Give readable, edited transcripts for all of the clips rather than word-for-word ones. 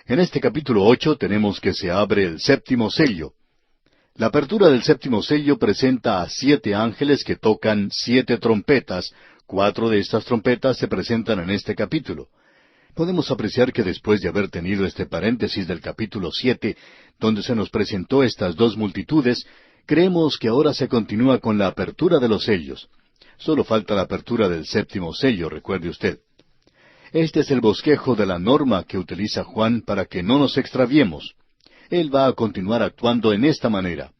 En este capítulo 8 tenemos que se abre el séptimo sello. La apertura del séptimo sello presenta a 7 ángeles que tocan 7 trompetas. 4 de estas trompetas se presentan en este capítulo. Podemos apreciar que después de haber tenido este paréntesis del capítulo 7, donde se nos presentó estas 2 multitudes, creemos que ahora se continúa con la apertura de los sellos. Solo falta la apertura del séptimo sello, recuerde usted. Este es el bosquejo de la norma que utiliza Juan para que no nos extraviemos. Él va a continuar actuando en esta manera.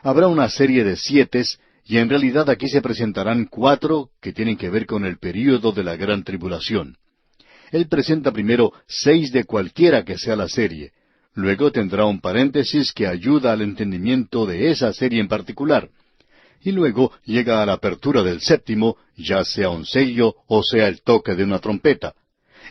Habrá una serie de 7, y en realidad aquí se presentarán 4 que tienen que ver con el período de la gran tribulación. Él presenta primero 6 de cualquiera que sea la serie. Luego tendrá un paréntesis que ayuda al entendimiento de esa serie en particular. Y luego llega a la apertura del séptimo, ya sea un sello o sea el toque de una trompeta.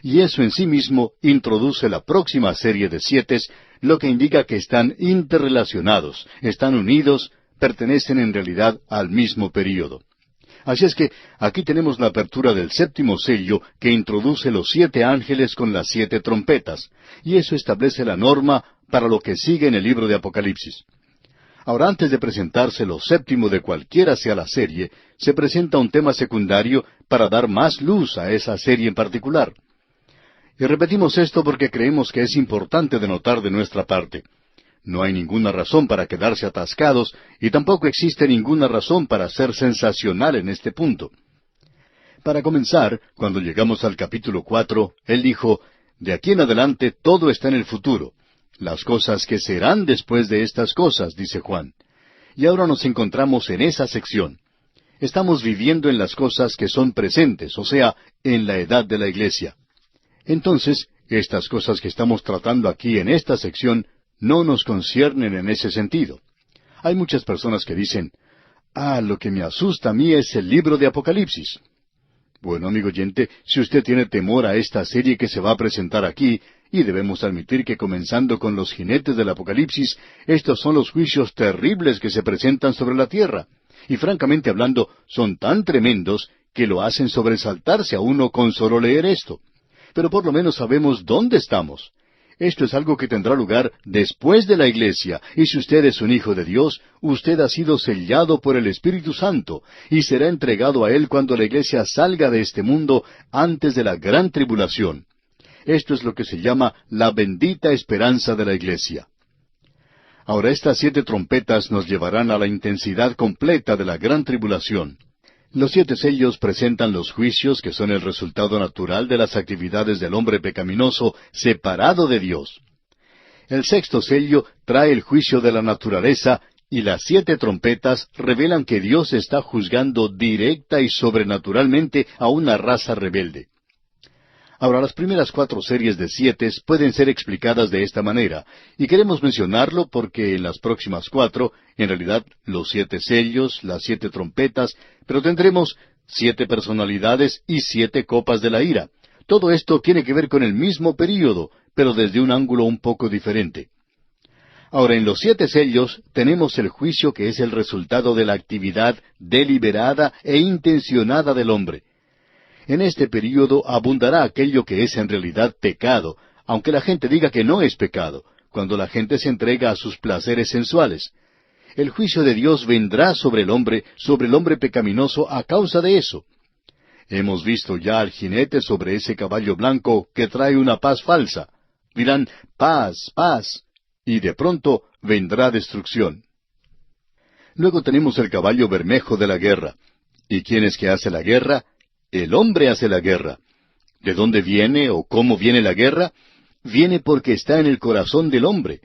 Y eso en sí mismo introduce la próxima serie de 7, lo que indica que están interrelacionados, están unidos, pertenecen en realidad al mismo período. Así es que aquí tenemos la apertura del séptimo sello que introduce los 7 ángeles con las 7 trompetas, y eso establece la norma para lo que sigue en el libro de Apocalipsis. Ahora, antes de presentarse lo séptimo de cualquiera sea la serie, se presenta un tema secundario para dar más luz a esa serie en particular. Y repetimos esto porque creemos que es importante de notar de nuestra parte. No hay ninguna razón para quedarse atascados y tampoco existe ninguna razón para ser sensacional en este punto. Para comenzar, cuando llegamos al capítulo 4, él dijo, de aquí en adelante todo está en el futuro. Las cosas que serán después de estas cosas, dice Juan. Y ahora nos encontramos en esa sección. Estamos viviendo en las cosas que son presentes, o sea, en la edad de la iglesia. Entonces, estas cosas que estamos tratando aquí en esta sección no nos conciernen en ese sentido. Hay muchas personas que dicen, lo que me asusta a mí es el libro de Apocalipsis. Bueno, amigo oyente, si usted tiene temor a esta serie que se va a presentar aquí, y debemos admitir que comenzando con los jinetes del Apocalipsis, estos son los juicios terribles que se presentan sobre la tierra, y francamente hablando, son tan tremendos que lo hacen sobresaltarse a uno con solo leer esto. Pero por lo menos sabemos dónde estamos. Esto es algo que tendrá lugar después de la iglesia, y si usted es un hijo de Dios, usted ha sido sellado por el Espíritu Santo, y será entregado a Él cuando la iglesia salga de este mundo antes de la gran tribulación. Esto es lo que se llama la bendita esperanza de la iglesia. Ahora, estas 7 trompetas nos llevarán a la intensidad completa de la gran tribulación. Los 7 sellos presentan los juicios que son el resultado natural de las actividades del hombre pecaminoso separado de Dios. El 6º sello trae el juicio de la naturaleza y las 7 trompetas revelan que Dios está juzgando directa y sobrenaturalmente a una raza rebelde. Ahora, las primeras 4 series de 7 pueden ser explicadas de esta manera, y queremos mencionarlo porque en las próximas 4, en realidad, los 7 sellos, las 7 trompetas, pero tendremos 7 personalidades y 7 copas de la ira. Todo esto tiene que ver con el mismo período, pero desde un ángulo un poco diferente. Ahora, en los 7 sellos tenemos el juicio que es el resultado de la actividad deliberada e intencionada del hombre. En este período abundará aquello que es en realidad pecado, aunque la gente diga que no es pecado, cuando la gente se entrega a sus placeres sensuales. El juicio de Dios vendrá sobre el hombre pecaminoso a causa de eso. Hemos visto ya al jinete sobre ese caballo blanco que trae una paz falsa. Dirán, paz, paz, y de pronto vendrá destrucción. Luego tenemos el caballo bermejo de la guerra. ¿Y quién es que hace la guerra? El hombre hace la guerra. ¿De dónde viene o cómo viene la guerra? Viene porque está en el corazón del hombre.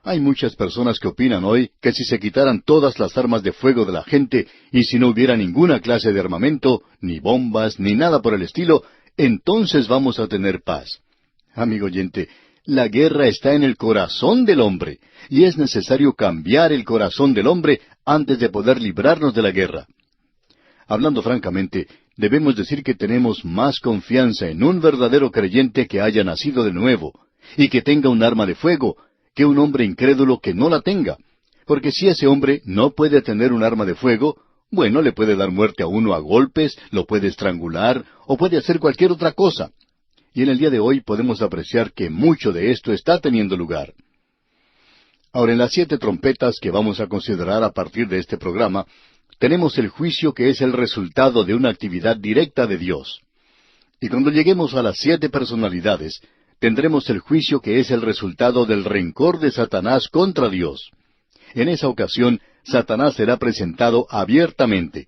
Hay muchas personas que opinan hoy que si se quitaran todas las armas de fuego de la gente y si no hubiera ninguna clase de armamento, ni bombas, ni nada por el estilo, entonces vamos a tener paz. Amigo oyente, la guerra está en el corazón del hombre, y es necesario cambiar el corazón del hombre antes de poder librarnos de la guerra. Hablando francamente, debemos decir que tenemos más confianza en un verdadero creyente que haya nacido de nuevo, y que tenga un arma de fuego, que un hombre incrédulo que no la tenga. Porque si ese hombre no puede tener un arma de fuego, bueno, le puede dar muerte a uno a golpes, lo puede estrangular, o puede hacer cualquier otra cosa. Y en el día de hoy podemos apreciar que mucho de esto está teniendo lugar. Ahora, en las 7 trompetas que vamos a considerar a partir de este programa, tenemos el juicio que es el resultado de una actividad directa de Dios. Y cuando lleguemos a las 7 personalidades, tendremos el juicio que es el resultado del rencor de Satanás contra Dios. En esa ocasión, Satanás será presentado abiertamente.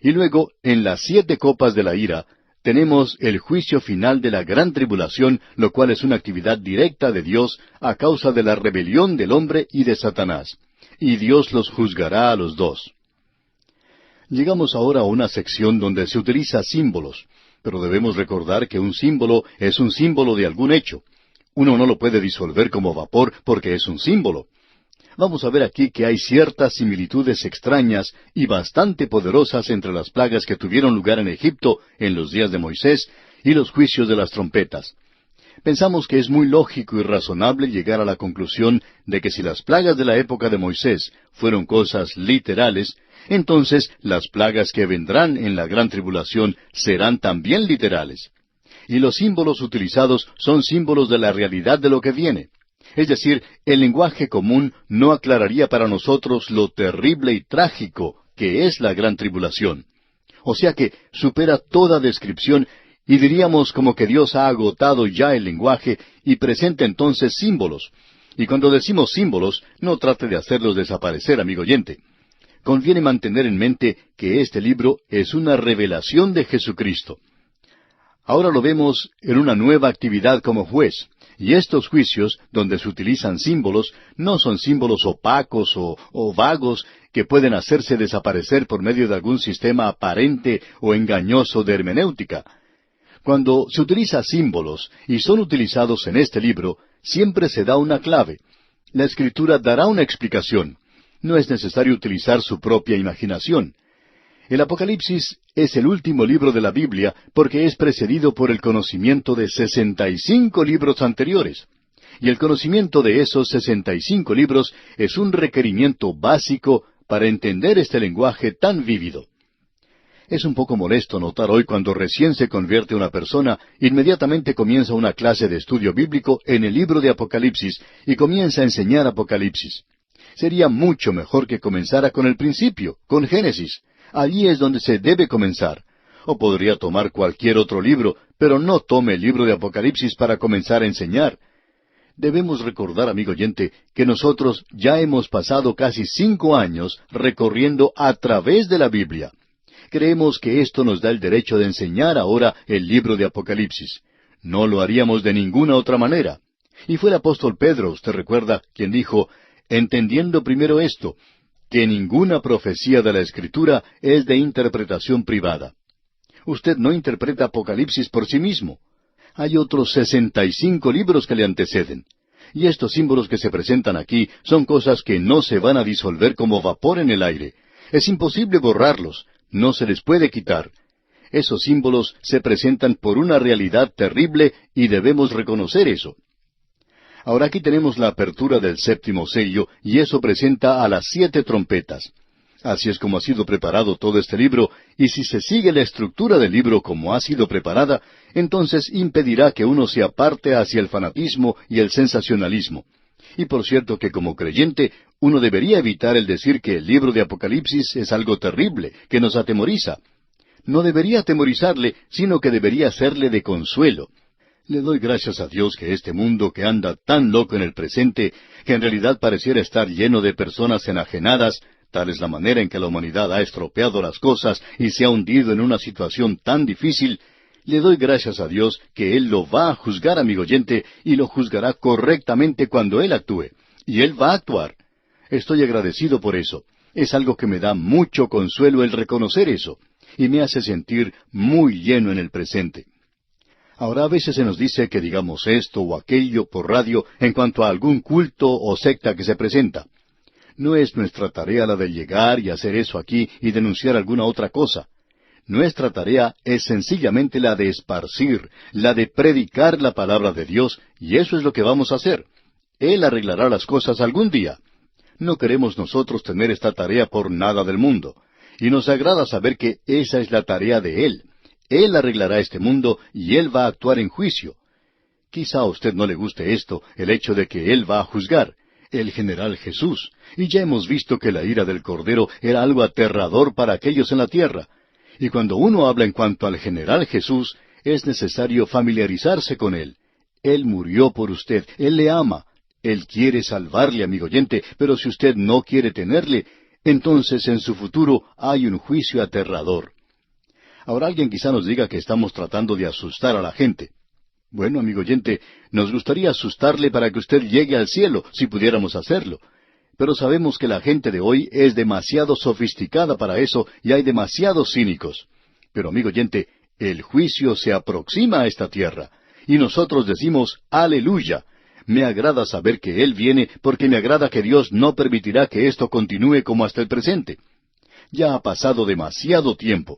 Y luego, en las 7 copas de la ira, tenemos el juicio final de la gran tribulación, lo cual es una actividad directa de Dios a causa de la rebelión del hombre y de Satanás. Y Dios los juzgará a los dos. Llegamos ahora a una sección donde se utiliza símbolos, pero debemos recordar que un símbolo es un símbolo de algún hecho. Uno no lo puede disolver como vapor porque es un símbolo. Vamos a ver aquí que hay ciertas similitudes extrañas y bastante poderosas entre las plagas que tuvieron lugar en Egipto en los días de Moisés y los juicios de las trompetas. Pensamos que es muy lógico y razonable llegar a la conclusión de que si las plagas de la época de Moisés fueron cosas literales, entonces las plagas que vendrán en la gran tribulación serán también literales. Y los símbolos utilizados son símbolos de la realidad de lo que viene. Es decir, el lenguaje común no aclararía para nosotros lo terrible y trágico que es la gran tribulación. O sea que supera toda descripción y diríamos como que Dios ha agotado ya el lenguaje y presenta entonces símbolos. Y cuando decimos símbolos, no trate de hacerlos desaparecer, amigo oyente. Conviene mantener en mente que este libro es una revelación de Jesucristo. Ahora lo vemos en una nueva actividad como juez. Y estos juicios, donde se utilizan símbolos, no son símbolos opacos o vagos que pueden hacerse desaparecer por medio de algún sistema aparente o engañoso de hermenéutica. Cuando se utiliza símbolos y son utilizados en este libro, siempre se da una clave. La Escritura dará una explicación. No es necesario utilizar su propia imaginación. El Apocalipsis es el último libro de la Biblia porque es precedido por el conocimiento de 65 libros anteriores. Y el conocimiento de esos 65 libros es un requerimiento básico para entender este lenguaje tan vívido. Es un poco molesto notar hoy cuando recién se convierte una persona, inmediatamente comienza una clase de estudio bíblico en el libro de Apocalipsis y comienza a enseñar Apocalipsis. Sería mucho mejor que comenzara con el principio, con Génesis. Allí es donde se debe comenzar. O podría tomar cualquier otro libro, pero no tome el libro de Apocalipsis para comenzar a enseñar. Debemos recordar, amigo oyente, que nosotros ya hemos pasado casi 5 años recorriendo a través de la Biblia. Creemos que esto nos da el derecho de enseñar ahora el libro de Apocalipsis. No lo haríamos de ninguna otra manera. Y fue el apóstol Pedro, usted recuerda, quien dijo, entendiendo primero esto, que ninguna profecía de la Escritura es de interpretación privada. Usted no interpreta Apocalipsis por sí mismo. Hay otros 65 libros que le anteceden. Y estos símbolos que se presentan aquí son cosas que no se van a disolver como vapor en el aire. Es imposible borrarlos, no se les puede quitar. Esos símbolos se presentan por una realidad terrible y debemos reconocer eso. Ahora aquí tenemos la apertura del 7º sello, y eso presenta a las 7 trompetas. Así es como ha sido preparado todo este libro, y si se sigue la estructura del libro como ha sido preparada, entonces impedirá que uno se aparte hacia el fanatismo y el sensacionalismo. Y por cierto que como creyente, uno debería evitar el decir que el libro de Apocalipsis es algo terrible, que nos atemoriza. No debería atemorizarle, sino que debería serle de consuelo. Le doy gracias a Dios que este mundo que anda tan loco en el presente, que en realidad pareciera estar lleno de personas enajenadas, tal es la manera en que la humanidad ha estropeado las cosas y se ha hundido en una situación tan difícil, le doy gracias a Dios que Él lo va a juzgar, amigo oyente, y lo juzgará correctamente cuando Él actúe. Y Él va a actuar. Estoy agradecido por eso. Es algo que me da mucho consuelo el reconocer eso, y me hace sentir muy lleno en el presente. Ahora a veces se nos dice que digamos esto o aquello por radio en cuanto a algún culto o secta que se presenta. No es nuestra tarea la de llegar y hacer eso aquí y denunciar alguna otra cosa. Nuestra tarea es sencillamente la de esparcir, la de predicar la palabra de Dios, y eso es lo que vamos a hacer. Él arreglará las cosas algún día. No queremos nosotros tener esta tarea por nada del mundo. Y nos agrada saber que esa es la tarea de Él. Él arreglará este mundo y Él va a actuar en juicio. Quizá a usted no le guste esto, el hecho de que Él va a juzgar, el general Jesús, y ya hemos visto que la ira del Cordero era algo aterrador para aquellos en la tierra. Y cuando uno habla en cuanto al general Jesús, es necesario familiarizarse con Él. Él murió por usted, Él le ama, Él quiere salvarle, amigo oyente, pero si usted no quiere tenerle, entonces en su futuro hay un juicio aterrador. Ahora alguien quizá nos diga que estamos tratando de asustar a la gente. Bueno, amigo oyente, nos gustaría asustarle para que usted llegue al cielo, si pudiéramos hacerlo. Pero sabemos que la gente de hoy es demasiado sofisticada para eso y hay demasiados cínicos. Pero, amigo oyente, el juicio se aproxima a esta tierra. Y nosotros decimos, aleluya. Me agrada saber que Él viene porque me agrada que Dios no permitirá que esto continúe como hasta el presente. Ya ha pasado demasiado tiempo.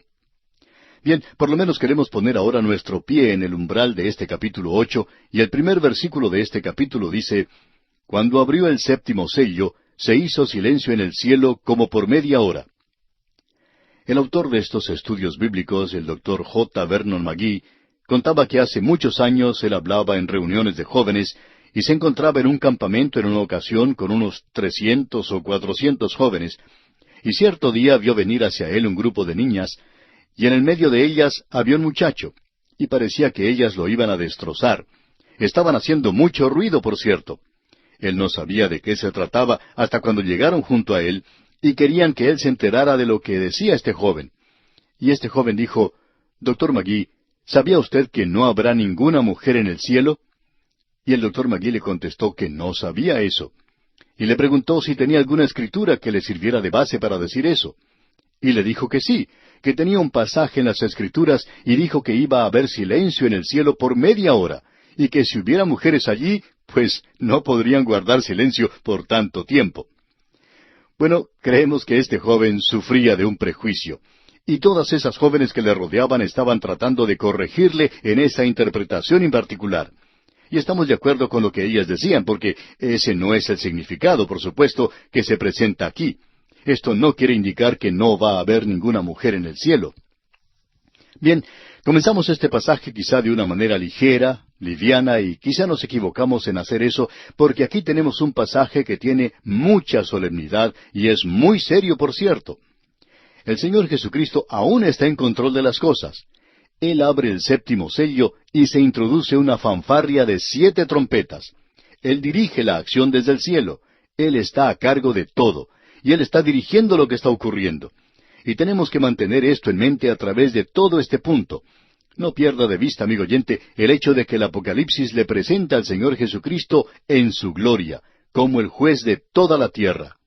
Bien, por lo menos queremos poner ahora nuestro pie en el umbral de este capítulo 8, y el primer versículo de este capítulo dice, «Cuando abrió el séptimo sello, se hizo silencio en el cielo como por media hora». El autor de estos estudios bíblicos, el Dr. J. Vernon McGee, contaba que hace muchos años él hablaba en reuniones de jóvenes y se encontraba en un campamento en una ocasión con unos 300 o 400 jóvenes, y cierto día vio venir hacia él un grupo de niñas, y en el medio de ellas había un muchacho, y parecía que ellas lo iban a destrozar. Estaban haciendo mucho ruido, por cierto. Él no sabía de qué se trataba hasta cuando llegaron junto a él, y querían que él se enterara de lo que decía este joven. Y este joven dijo, «Doctor McGee, ¿sabía usted que no habrá ninguna mujer en el cielo?» Y el doctor McGee le contestó que no sabía eso. Y le preguntó si tenía alguna escritura que le sirviera de base para decir eso. Y le dijo que sí, que tenía un pasaje en las Escrituras y dijo que iba a haber silencio en el cielo por media hora, y que si hubiera mujeres allí, pues no podrían guardar silencio por tanto tiempo. Bueno, creemos que este joven sufría de un prejuicio, y todas esas jóvenes que le rodeaban estaban tratando de corregirle en esa interpretación en particular. Y estamos de acuerdo con lo que ellas decían, porque ese no es el significado, por supuesto, que se presenta aquí. Esto no quiere indicar que no va a haber ninguna mujer en el cielo. Bien, comenzamos este pasaje quizá de una manera ligera, liviana, y quizá nos equivocamos en hacer eso, porque aquí tenemos un pasaje que tiene mucha solemnidad y es muy serio, por cierto. El Señor Jesucristo aún está en control de las cosas. Él abre el séptimo sello y se introduce una fanfarria de 7 trompetas. Él dirige la acción desde el cielo. Él está a cargo de todo. Y Él está dirigiendo lo que está ocurriendo. Y tenemos que mantener esto en mente a través de todo este punto. No pierda de vista, amigo oyente, el hecho de que el Apocalipsis le presenta al Señor Jesucristo en su gloria, como el juez de toda la tierra.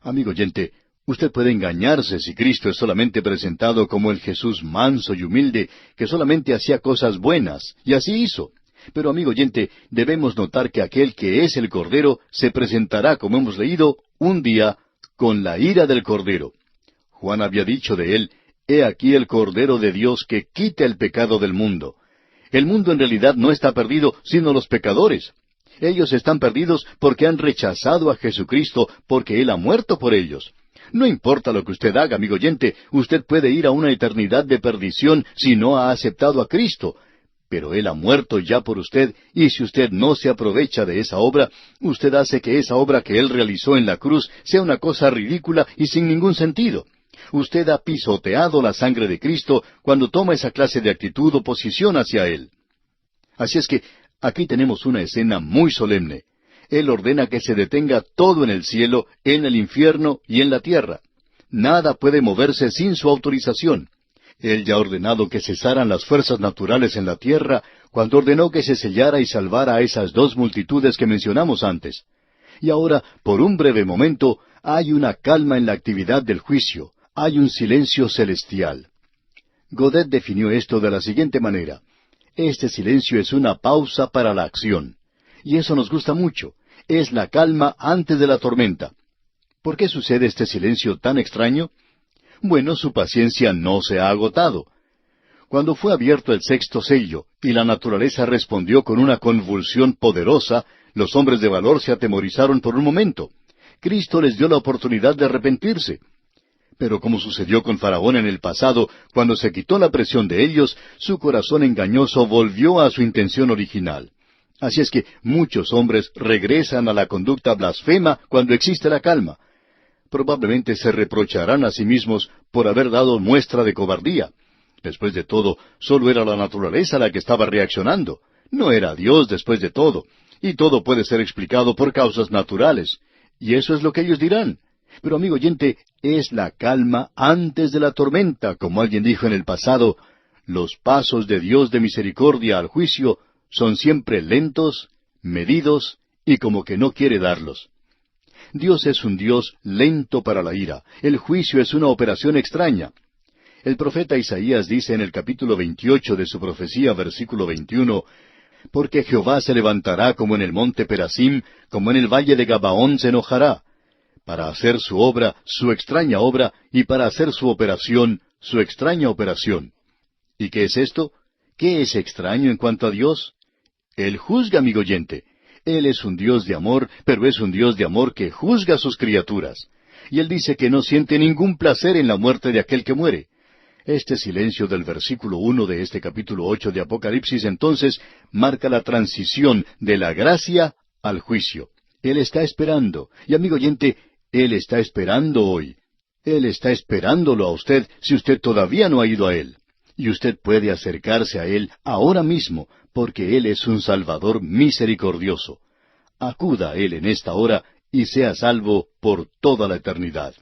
Amigo oyente, usted puede engañarse si Cristo es solamente presentado como el Jesús manso y humilde, que solamente hacía cosas buenas, y así hizo. Pero, amigo oyente, debemos notar que aquel que es el Cordero se presentará, como hemos leído, un día, con la ira del Cordero. Juan había dicho de él, «He aquí el Cordero de Dios que quita el pecado del mundo». El mundo en realidad no está perdido, sino los pecadores. Ellos están perdidos porque han rechazado a Jesucristo, porque Él ha muerto por ellos. No importa lo que usted haga, amigo oyente, usted puede ir a una eternidad de perdición si no ha aceptado a Cristo. Pero Él ha muerto ya por usted, y si usted no se aprovecha de esa obra, usted hace que esa obra que Él realizó en la cruz sea una cosa ridícula y sin ningún sentido. Usted ha pisoteado la sangre de Cristo cuando toma esa clase de actitud o posición hacia Él. Así es que aquí tenemos una escena muy solemne. Él ordena que se detenga todo en el cielo, en el infierno y en la tierra. Nada puede moverse sin su autorización. Él ya ha ordenado que cesaran las fuerzas naturales en la tierra, cuando ordenó que se sellara y salvara a esas 2 multitudes que mencionamos antes. Y ahora, por un breve momento, hay una calma en la actividad del juicio, hay un silencio celestial. Godet definió esto de la siguiente manera: este silencio es una pausa para la acción. Y eso nos gusta mucho. Es la calma antes de la tormenta. ¿Por qué sucede este silencio tan extraño? Bueno, su paciencia no se ha agotado. Cuando fue abierto el 6º sello y la naturaleza respondió con una convulsión poderosa, los hombres de valor se atemorizaron por un momento. Cristo les dio la oportunidad de arrepentirse. Pero como sucedió con Faraón en el pasado, cuando se quitó la presión de ellos, su corazón engañoso volvió a su intención original. Así es que muchos hombres regresan a la conducta blasfema cuando existe la calma. Probablemente se reprocharán a sí mismos por haber dado muestra de cobardía. Después de todo, solo era la naturaleza la que estaba reaccionando. No era Dios después de todo. Y todo puede ser explicado por causas naturales. Y eso es lo que ellos dirán. Pero amigo oyente, es la calma antes de la tormenta, como alguien dijo en el pasado. Los pasos de Dios de misericordia al juicio son siempre lentos, medidos y como que no quiere darlos. Dios es un Dios lento para la ira. El juicio es una operación extraña. El profeta Isaías dice en el capítulo 28 de su profecía, versículo 21, «Porque Jehová se levantará como en el monte Perasim, como en el valle de Gabaón se enojará, para hacer su obra, su extraña obra, y para hacer su operación, su extraña operación». ¿Y qué es esto? ¿Qué es extraño en cuanto a Dios? Él juzga, amigo oyente. Él es un Dios de amor, pero es un Dios de amor que juzga a sus criaturas. Y Él dice que no siente ningún placer en la muerte de aquel que muere. Este silencio del versículo 1 de este capítulo 8 de Apocalipsis entonces marca la transición de la gracia al juicio. Él está esperando. Y amigo oyente, Él está esperando hoy. Él está esperándolo a usted si usted todavía no ha ido a Él. Y usted puede acercarse a Él ahora mismo, porque Él es un Salvador misericordioso. Acuda a Él en esta hora y sea salvo por toda la eternidad.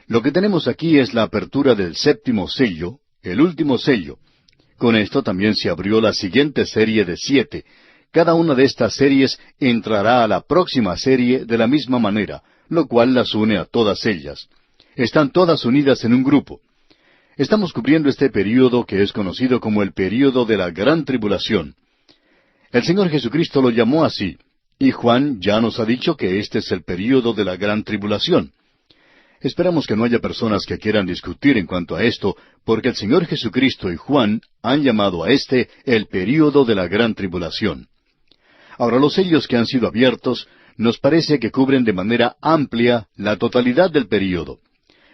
Lo que tenemos aquí es la apertura del séptimo sello, el último sello. Con esto también se abrió la siguiente serie de 7. Cada una de estas series entrará a la próxima serie de la misma manera, lo cual las une a todas ellas. Están todas unidas en un grupo. Estamos cubriendo este período que es conocido como el período de la Gran Tribulación. El Señor Jesucristo lo llamó así, y Juan ya nos ha dicho que este es el período de la Gran Tribulación. Esperamos que no haya personas que quieran discutir en cuanto a esto, porque el Señor Jesucristo y Juan han llamado a este el período de la Gran Tribulación. Ahora, los sellos que han sido abiertos nos parece que cubren de manera amplia la totalidad del período.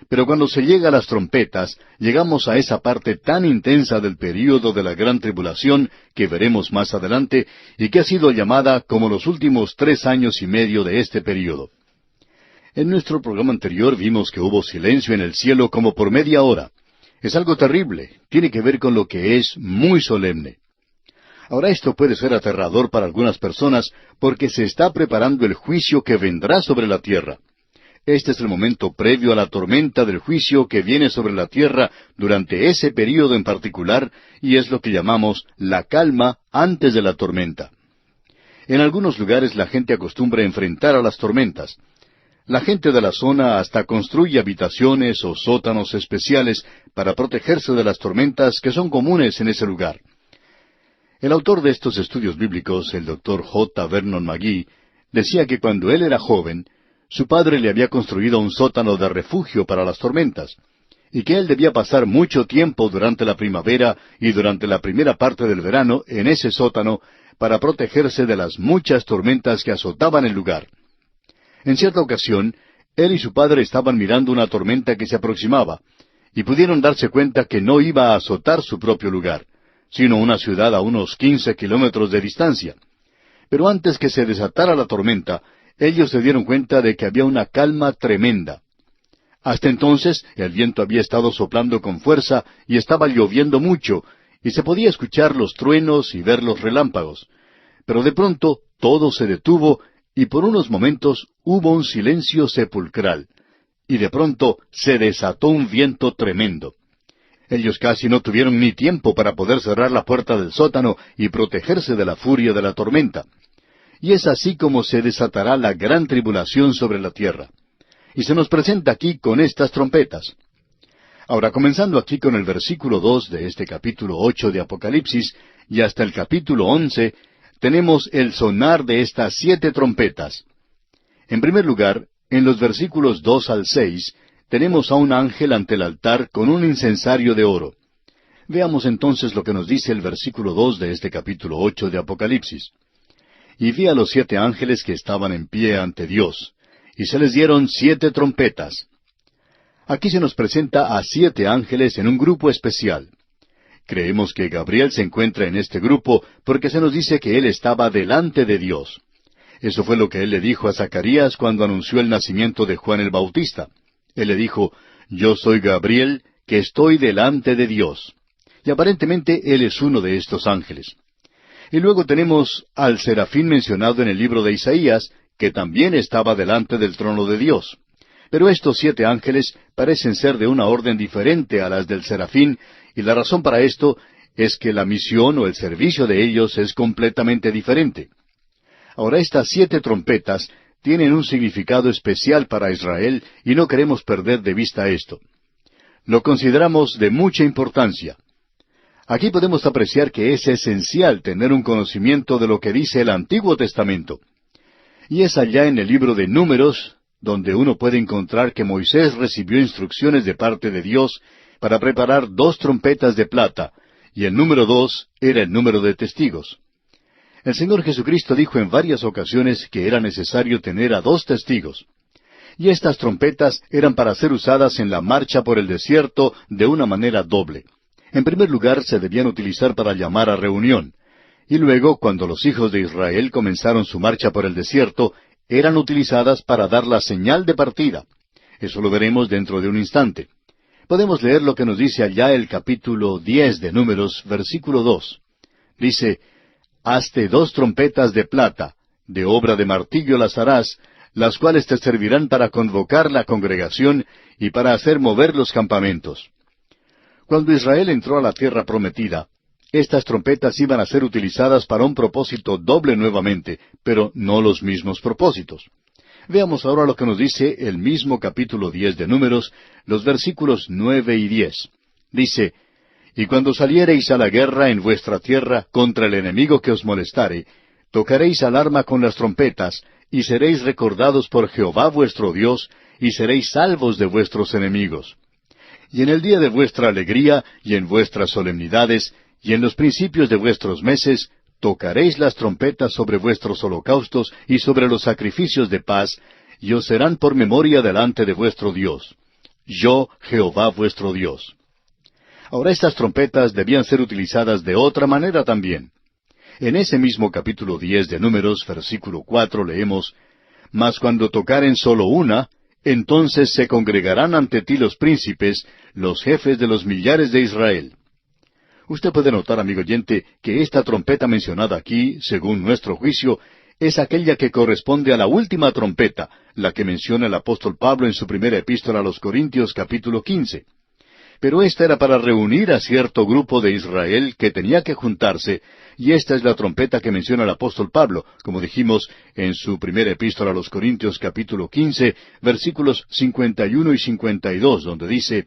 Pero cuando se llega a las trompetas, llegamos a esa parte tan intensa del período de la Gran Tribulación que veremos más adelante y que ha sido llamada como los últimos 3 años y medio de este período. En nuestro programa anterior vimos que hubo silencio en el cielo como por media hora. Es algo terrible, tiene que ver con lo que es muy solemne. Ahora esto puede ser aterrador para algunas personas porque se está preparando el juicio que vendrá sobre la tierra. Este es el momento previo a la tormenta del juicio que viene sobre la tierra durante ese período en particular, y es lo que llamamos la calma antes de la tormenta. En algunos lugares la gente acostumbra enfrentar a las tormentas. La gente de la zona hasta construye habitaciones o sótanos especiales para protegerse de las tormentas que son comunes en ese lugar. El autor de estos estudios bíblicos, el Dr. J. Vernon McGee, decía que cuando él era joven, su padre le había construido un sótano de refugio para las tormentas, y que él debía pasar mucho tiempo durante la primavera y durante la primera parte del verano en ese sótano para protegerse de las muchas tormentas que azotaban el lugar. En cierta ocasión, él y su padre estaban mirando una tormenta que se aproximaba, y pudieron darse cuenta que no iba a azotar su propio lugar, sino una ciudad a unos 15 kilómetros de distancia. Pero antes que se desatara la tormenta, ellos se dieron cuenta de que había una calma tremenda. Hasta entonces el viento había estado soplando con fuerza y estaba lloviendo mucho, y se podía escuchar los truenos y ver los relámpagos. Pero de pronto todo se detuvo y por unos momentos hubo un silencio sepulcral. Y de pronto se desató un viento tremendo. Ellos casi no tuvieron ni tiempo para poder cerrar la puerta del sótano y protegerse de la furia de la tormenta. Y es así como se desatará la gran tribulación sobre la tierra. Y se nos presenta aquí con estas trompetas. Ahora, comenzando aquí con el versículo 2 de este capítulo 8 de Apocalipsis, y hasta el capítulo 11, tenemos el sonar de estas 7 trompetas. En primer lugar, en los versículos 2 al 6, tenemos a un ángel ante el altar con un incensario de oro. Veamos entonces lo que nos dice el versículo 2 de este capítulo 8 de Apocalipsis. Y vi a los 7 ángeles que estaban en pie ante Dios, y se les dieron 7 trompetas. Aquí se nos presenta a 7 ángeles en un grupo especial. Creemos que Gabriel se encuentra en este grupo porque se nos dice que él estaba delante de Dios. Eso fue lo que él le dijo a Zacarías cuando anunció el nacimiento de Juan el Bautista. Él le dijo, yo soy Gabriel, que estoy delante de Dios. Y aparentemente él es uno de estos ángeles. Y luego tenemos al serafín mencionado en el libro de Isaías, que también estaba delante del trono de Dios. Pero estos 7 ángeles parecen ser de una orden diferente a las del serafín, y la razón para esto es que la misión o el servicio de ellos es completamente diferente. Ahora, estas 7 trompetas tienen un significado especial para Israel, y no queremos perder de vista esto. Lo consideramos de mucha importancia. Aquí podemos apreciar que es esencial tener un conocimiento de lo que dice el Antiguo Testamento. Y es allá en el libro de Números, donde uno puede encontrar que Moisés recibió instrucciones de parte de Dios para preparar 2 trompetas de plata, y el número 2 era el número de testigos. El Señor Jesucristo dijo en varias ocasiones que era necesario tener a 2 testigos. Y estas trompetas eran para ser usadas en la marcha por el desierto de una manera doble. En primer lugar, se debían utilizar para llamar a reunión. Y luego, cuando los hijos de Israel comenzaron su marcha por el desierto, eran utilizadas para dar la señal de partida. Eso lo veremos dentro de un instante. Podemos leer lo que nos dice allá el capítulo 10 de Números, versículo 2. Dice, «Hazte 2 trompetas de plata, de obra de martillo las harás, las cuales te servirán para convocar la congregación y para hacer mover los campamentos». Cuando Israel entró a la tierra prometida, estas trompetas iban a ser utilizadas para un propósito doble nuevamente, pero no los mismos propósitos. Veamos ahora lo que nos dice el mismo capítulo 10 de Números, los versículos 9 y 10. Dice, «Y cuando saliereis a la guerra en vuestra tierra contra el enemigo que os molestare, tocaréis alarma con las trompetas, y seréis recordados por Jehová vuestro Dios, y seréis salvos de vuestros enemigos. Y en el día de vuestra alegría, y en vuestras solemnidades, y en los principios de vuestros meses, tocaréis las trompetas sobre vuestros holocaustos y sobre los sacrificios de paz, y os serán por memoria delante de vuestro Dios. Yo, Jehová vuestro Dios». Ahora estas trompetas debían ser utilizadas de otra manera también. En ese mismo capítulo 10 de Números, versículo 4, leemos, «Mas cuando tocaren solo una, entonces se congregarán ante ti los príncipes, los jefes de los millares de Israel». Usted puede notar, amigo oyente, que esta trompeta mencionada aquí, según nuestro juicio, es aquella que corresponde a la última trompeta, la que menciona el apóstol Pablo en su primera epístola a los Corintios, capítulo 15. Pero esta era para reunir a cierto grupo de Israel que tenía que juntarse, y esta es la trompeta que menciona el apóstol Pablo, como dijimos en su primera epístola a los Corintios capítulo 15, versículos 51 y 52, donde dice,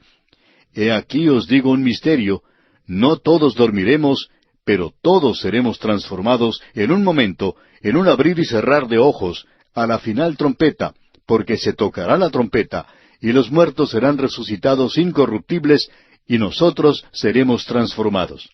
«He aquí os digo un misterio, no todos dormiremos, pero todos seremos transformados en un momento, en un abrir y cerrar de ojos, a la final trompeta, porque se tocará la trompeta, y los muertos serán resucitados incorruptibles, y nosotros seremos transformados».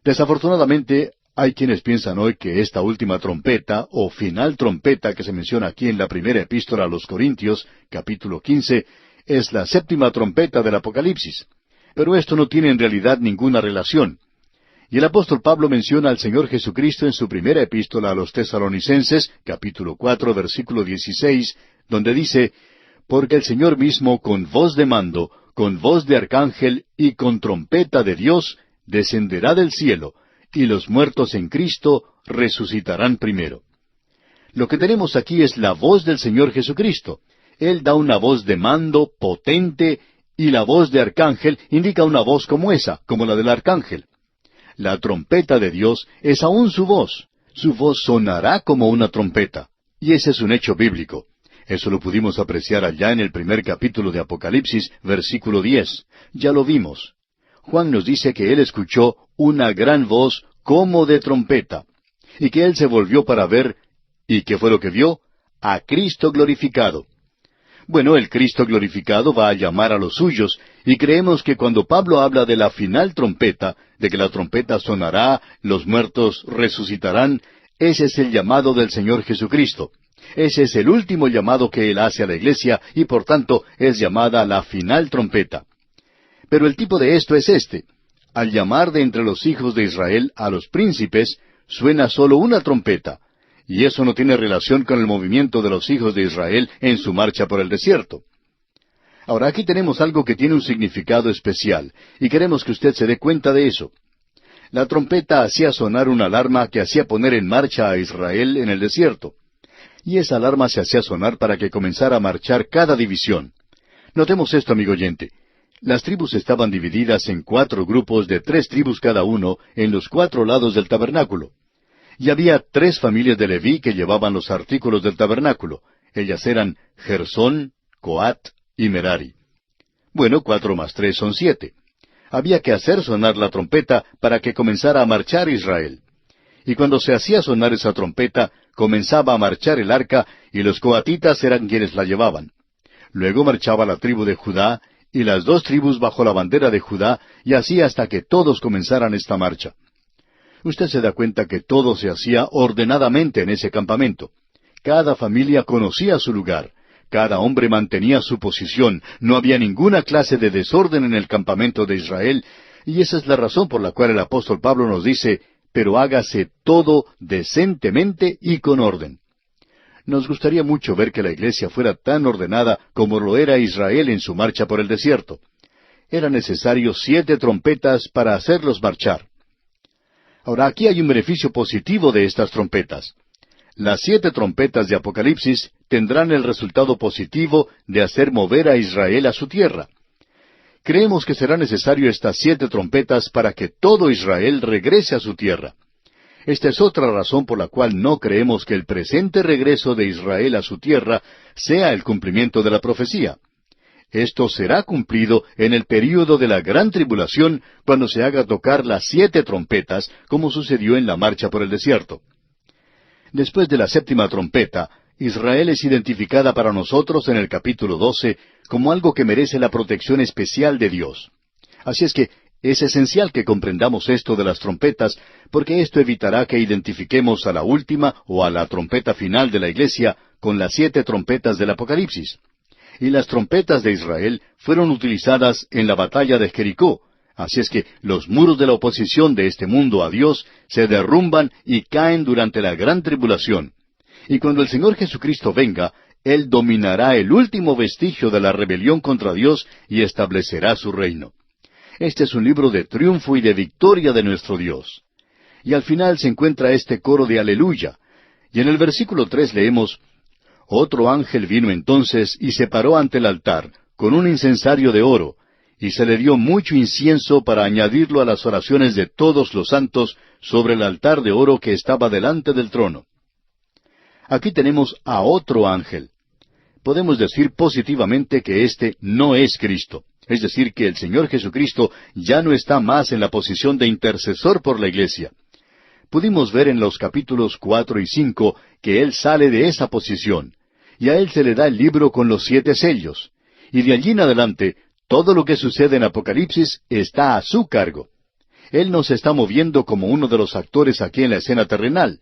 Desafortunadamente, hay quienes piensan hoy que esta última trompeta, o final trompeta que se menciona aquí en la primera epístola a los Corintios, capítulo 15, es la 7ª trompeta del Apocalipsis. Pero esto no tiene en realidad ninguna relación. Y el apóstol Pablo menciona al Señor Jesucristo en su primera epístola a los Tesalonicenses, capítulo 4, versículo 16, donde dice, «Porque el Señor mismo con voz de mando, con voz de arcángel y con trompeta de Dios, descenderá del cielo, y los muertos en Cristo resucitarán primero». Lo que tenemos aquí es la voz del Señor Jesucristo. Él da una voz de mando potente, y la voz de arcángel indica una voz como esa, como la del arcángel. La trompeta de Dios es aún su voz. Su voz sonará como una trompeta. Y ese es un hecho bíblico. Eso lo pudimos apreciar allá en el primer capítulo de Apocalipsis, versículo 10. Ya lo vimos. Juan nos dice que él escuchó una gran voz como de trompeta, y que él se volvió para ver, ¿y qué fue lo que vio? A Cristo glorificado. Bueno, el Cristo glorificado va a llamar a los suyos, y creemos que cuando Pablo habla de la final trompeta, de que la trompeta sonará, los muertos resucitarán, ese es el llamado del Señor Jesucristo. Ese es el último llamado que Él hace a la iglesia y por tanto es llamada la final trompeta. Pero el tipo de esto es este. Al llamar de entre los hijos de Israel a los príncipes, suena solo una trompeta, y eso no tiene relación con el movimiento de los hijos de Israel en su marcha por el desierto. Ahora aquí tenemos algo que tiene un significado especial, y queremos que usted se dé cuenta de eso. La trompeta hacía sonar una alarma que hacía poner en marcha a Israel en el desierto. Y esa alarma se hacía sonar para que comenzara a marchar cada división. Notemos esto, amigo oyente. Las tribus estaban divididas en 4 grupos de 3 tribus cada uno en los 4 lados del tabernáculo. Y había 3 familias de Leví que llevaban los artículos del tabernáculo. Ellas eran Gersón, Coat y Merari. Bueno, 4 más 3 son 7. Había que hacer sonar la trompeta para que comenzara a marchar Israel. Y cuando se hacía sonar esa trompeta, comenzaba a marchar el arca, y los coatitas eran quienes la llevaban. Luego marchaba la tribu de Judá, y las 2 tribus bajo la bandera de Judá, y así hasta que todos comenzaran esta marcha. Usted se da cuenta que todo se hacía ordenadamente en ese campamento. Cada familia conocía su lugar. Cada hombre mantenía su posición. No había ninguna clase de desorden en el campamento de Israel, y esa es la razón por la cual el apóstol Pablo nos dice, pero hágase todo decentemente y con orden. Nos gustaría mucho ver que la iglesia fuera tan ordenada como lo era Israel en su marcha por el desierto. Era necesario 7 trompetas para hacerlos marchar. Ahora, aquí hay un beneficio positivo de estas trompetas. Las 7 trompetas de Apocalipsis tendrán el resultado positivo de hacer mover a Israel a su tierra. Creemos que será necesario estas 7 trompetas para que todo Israel regrese a su tierra. Esta es otra razón por la cual no creemos que el presente regreso de Israel a su tierra sea el cumplimiento de la profecía. Esto será cumplido en el período de la gran tribulación, cuando se haga tocar las 7 trompetas, como sucedió en la marcha por el desierto. Después de la 7ª trompeta, Israel es identificada para nosotros en el capítulo 12 como algo que merece la protección especial de Dios. Así es que es esencial que comprendamos esto de las trompetas, porque esto evitará que identifiquemos a la última o a la trompeta final de la iglesia con las 7 trompetas del Apocalipsis. Y las trompetas de Israel fueron utilizadas en la batalla de Jericó. Así es que los muros de la oposición de este mundo a Dios se derrumban y caen durante la gran tribulación. Y cuando el Señor Jesucristo venga, Él dominará el último vestigio de la rebelión contra Dios y establecerá su reino. Este es un libro de triunfo y de victoria de nuestro Dios. Y al final se encuentra este coro de aleluya. Y en el versículo 3 leemos, Otro ángel vino entonces y se paró ante el altar, con un incensario de oro, y se le dio mucho incienso para añadirlo a las oraciones de todos los santos sobre el altar de oro que estaba delante del trono. Aquí tenemos a otro ángel. Podemos decir positivamente que este no es Cristo. Es decir, que el Señor Jesucristo ya no está más en la posición de intercesor por la iglesia. Pudimos ver en los capítulos 4 y 5 que Él sale de esa posición, y a Él se le da el libro con los 7 sellos. Y de allí en adelante, todo lo que sucede en Apocalipsis está a su cargo. Él no se está moviendo como uno de los actores aquí en la escena terrenal.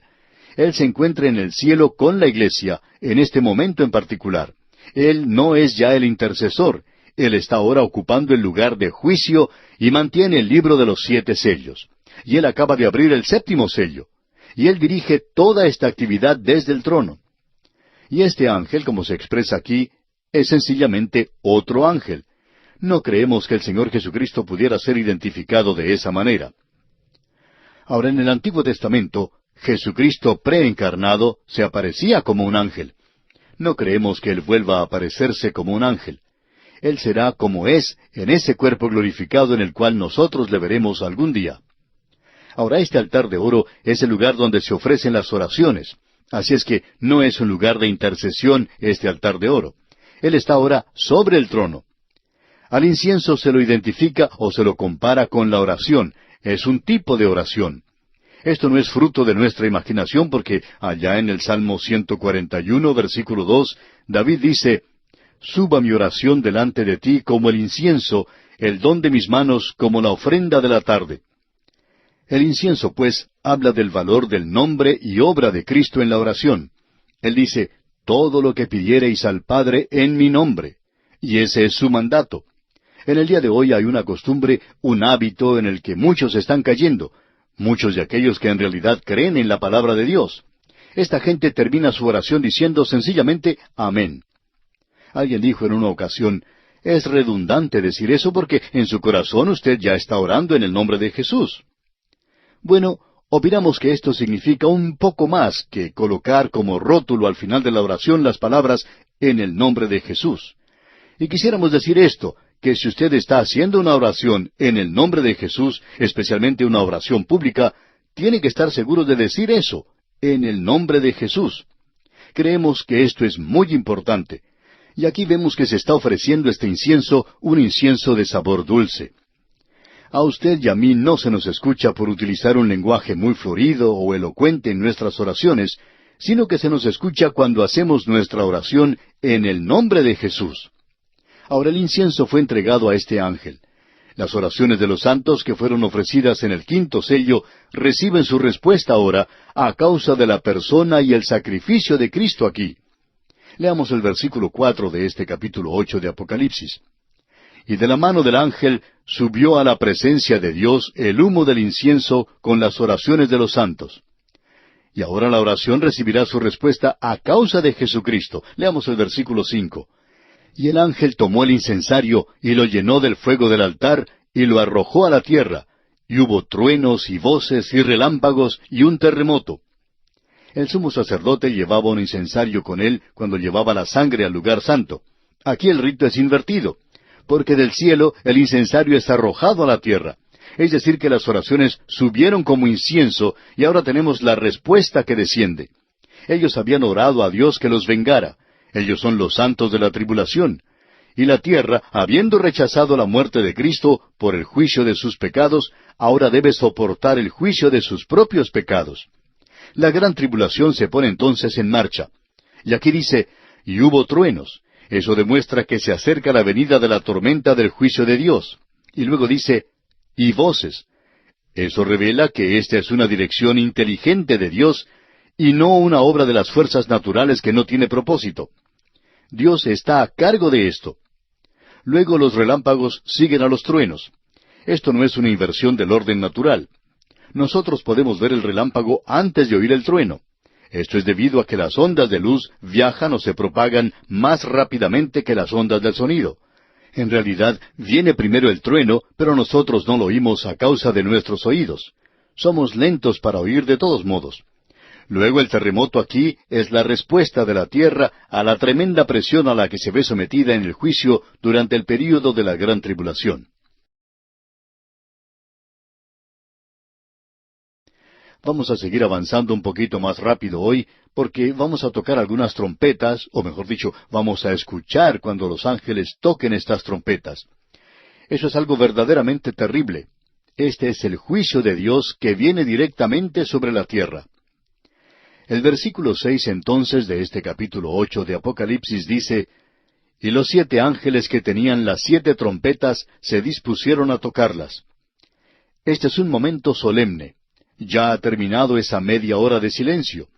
Él se encuentra en el cielo con la iglesia, en este momento en particular. Él no es ya el intercesor. Él está ahora ocupando el lugar de juicio y mantiene el libro de los 7 sellos. Y Él acaba de abrir el 7º sello. Y Él dirige toda esta actividad desde el trono. Y este ángel, como se expresa aquí, es sencillamente otro ángel. No creemos que el Señor Jesucristo pudiera ser identificado de esa manera. Ahora, en el Antiguo Testamento, Jesucristo preencarnado se aparecía como un ángel. No creemos que Él vuelva a aparecerse como un ángel. Él será como es en ese cuerpo glorificado en el cual nosotros le veremos algún día. Ahora, este altar de oro es el lugar donde se ofrecen las oraciones. Así es que no es un lugar de intercesión este altar de oro. Él está ahora sobre el trono. Al incienso se lo identifica o se lo compara con la oración. Es un tipo de oración. Esto no es fruto de nuestra imaginación porque allá en el Salmo 141, versículo 2, David dice, Suba mi oración delante de ti como el incienso, el don de mis manos como la ofrenda de la tarde. El incienso, pues, habla del valor del nombre y obra de Cristo en la oración. Él dice, todo lo que pidiereis al Padre en mi nombre. Y ese es su mandato. En el día de hoy hay una costumbre, un hábito en el que muchos están cayendo, muchos de aquellos que en realidad creen en la palabra de Dios. Esta gente termina su oración diciendo sencillamente amén. Alguien dijo en una ocasión, es redundante decir eso porque en su corazón usted ya está orando en el nombre de Jesús. Bueno, opinamos que esto significa un poco más que colocar como rótulo al final de la oración las palabras en el nombre de Jesús. Y quisiéramos decir esto, que si usted está haciendo una oración en el nombre de Jesús, especialmente una oración pública, tiene que estar seguro de decir eso, en el nombre de Jesús. Creemos que esto es muy importante. Y aquí vemos que se está ofreciendo este incienso, un incienso de sabor dulce. A usted y a mí no se nos escucha por utilizar un lenguaje muy florido o elocuente en nuestras oraciones, sino que se nos escucha cuando hacemos nuestra oración en el nombre de Jesús. Ahora el incienso fue entregado a este ángel. Las oraciones de los santos que fueron ofrecidas en el quinto sello reciben su respuesta ahora a causa de la persona y el sacrificio de Cristo aquí. Leamos el versículo 4 de este capítulo 8 de Apocalipsis. Y de la mano del ángel subió a la presencia de Dios el humo del incienso con las oraciones de los santos. Y ahora la oración recibirá su respuesta a causa de Jesucristo. Leamos el versículo 5. Y el ángel tomó el incensario y lo llenó del fuego del altar y lo arrojó a la tierra. Y hubo truenos y voces y relámpagos y un terremoto. El sumo sacerdote llevaba un incensario con él cuando llevaba la sangre al lugar santo. Aquí el rito es invertido, porque del cielo el incensario es arrojado a la tierra. Es decir, que las oraciones subieron como incienso y ahora tenemos la respuesta que desciende. Ellos habían orado a Dios que los vengara. Ellos son los santos de la tribulación. Y la tierra, habiendo rechazado la muerte de Cristo por el juicio de sus pecados, ahora debe soportar el juicio de sus propios pecados. La gran tribulación se pone entonces en marcha. Y aquí dice, y hubo truenos. Eso demuestra que se acerca la venida de la tormenta del juicio de Dios. Y luego dice, y voces. Eso revela que esta es una dirección inteligente de Dios y no una obra de las fuerzas naturales que no tiene propósito. Dios está a cargo de esto. Luego los relámpagos siguen a los truenos. Esto no es una inversión del orden natural. Nosotros podemos ver el relámpago antes de oír el trueno. Esto es debido a que las ondas de luz viajan o se propagan más rápidamente que las ondas del sonido. En realidad, viene primero el trueno, pero nosotros no lo oímos a causa de nuestros oídos. Somos lentos para oír de todos modos. Luego el terremoto aquí es la respuesta de la tierra a la tremenda presión a la que se ve sometida en el juicio durante el período de la gran tribulación. Vamos a seguir avanzando un poquito más rápido hoy, porque vamos a tocar algunas trompetas, o mejor dicho, vamos a escuchar cuando los ángeles toquen estas trompetas. Eso es algo verdaderamente terrible. Este es el juicio de Dios que viene directamente sobre la tierra. El versículo 6 entonces de este capítulo 8 de Apocalipsis dice, y los 7 ángeles que tenían las 7 trompetas se dispusieron a tocarlas. Este es un momento solemne. Ya ha terminado esa media hora de silencio.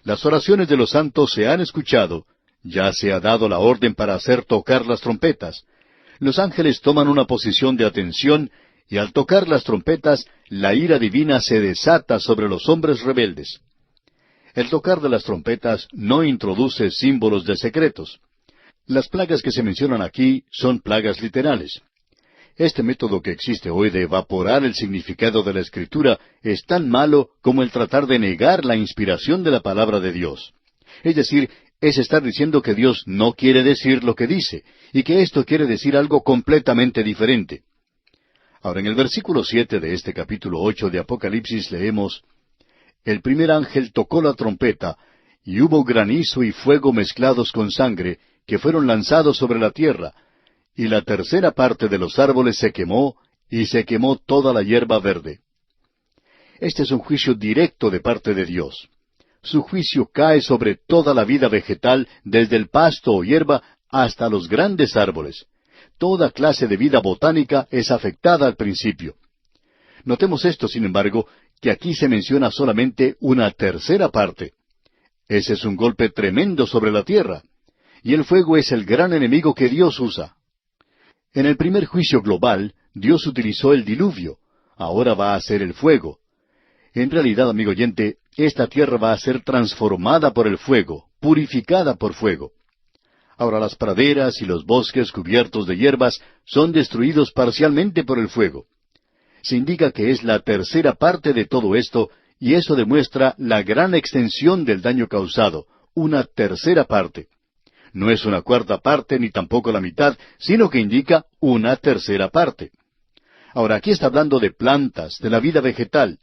Las oraciones de los santos se han escuchado. Ya se ha dado la orden para hacer tocar las trompetas. Los ángeles toman una posición de atención y al tocar las trompetas, la ira divina se desata sobre los hombres rebeldes. El tocar de las trompetas no introduce símbolos de secretos. Las plagas que se mencionan aquí son plagas literales. Este método que existe hoy de evaporar el significado de la Escritura es tan malo como el tratar de negar la inspiración de la palabra de Dios. Es decir, es estar diciendo que Dios no quiere decir lo que dice, y que esto quiere decir algo completamente diferente. Ahora, en el versículo 7 de este capítulo 8 de Apocalipsis leemos, el primer ángel tocó la trompeta, y hubo granizo y fuego mezclados con sangre, que fueron lanzados sobre la tierra, y la tercera parte de los árboles se quemó, y se quemó toda la hierba verde. Este es un juicio directo de parte de Dios. Su juicio cae sobre toda la vida vegetal, desde el pasto o hierba hasta los grandes árboles. Toda clase de vida botánica es afectada al principio. Notemos esto, sin embargo, que aquí se menciona solamente una tercera parte. Ese es un golpe tremendo sobre la tierra. Y el fuego es el gran enemigo que Dios usa. En el primer juicio global, Dios utilizó el diluvio. Ahora va a ser el fuego. En realidad, amigo oyente, esta tierra va a ser transformada por el fuego, purificada por fuego. Ahora las praderas y los bosques cubiertos de hierbas son destruidos parcialmente por el fuego. Se indica que es la tercera parte de todo esto, y eso demuestra la gran extensión del daño causado, una tercera parte. No es una cuarta parte ni tampoco la mitad, sino que indica una tercera parte. Ahora, aquí está hablando de plantas, de la vida vegetal.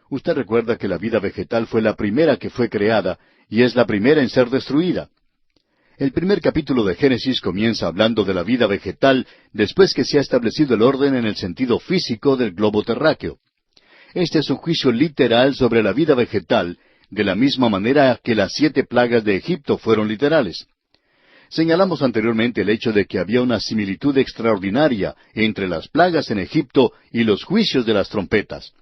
Usted recuerda que la vida vegetal fue la primera que fue creada, y es la primera en ser destruida. El primer capítulo de Génesis comienza hablando de la vida vegetal después que se ha establecido el orden en el sentido físico del globo terráqueo. Este es un juicio literal sobre la vida vegetal, de la misma manera que las 7 plagas de Egipto fueron literales. Señalamos anteriormente el hecho de que había una similitud extraordinaria entre las plagas en Egipto y los juicios de las trompetas.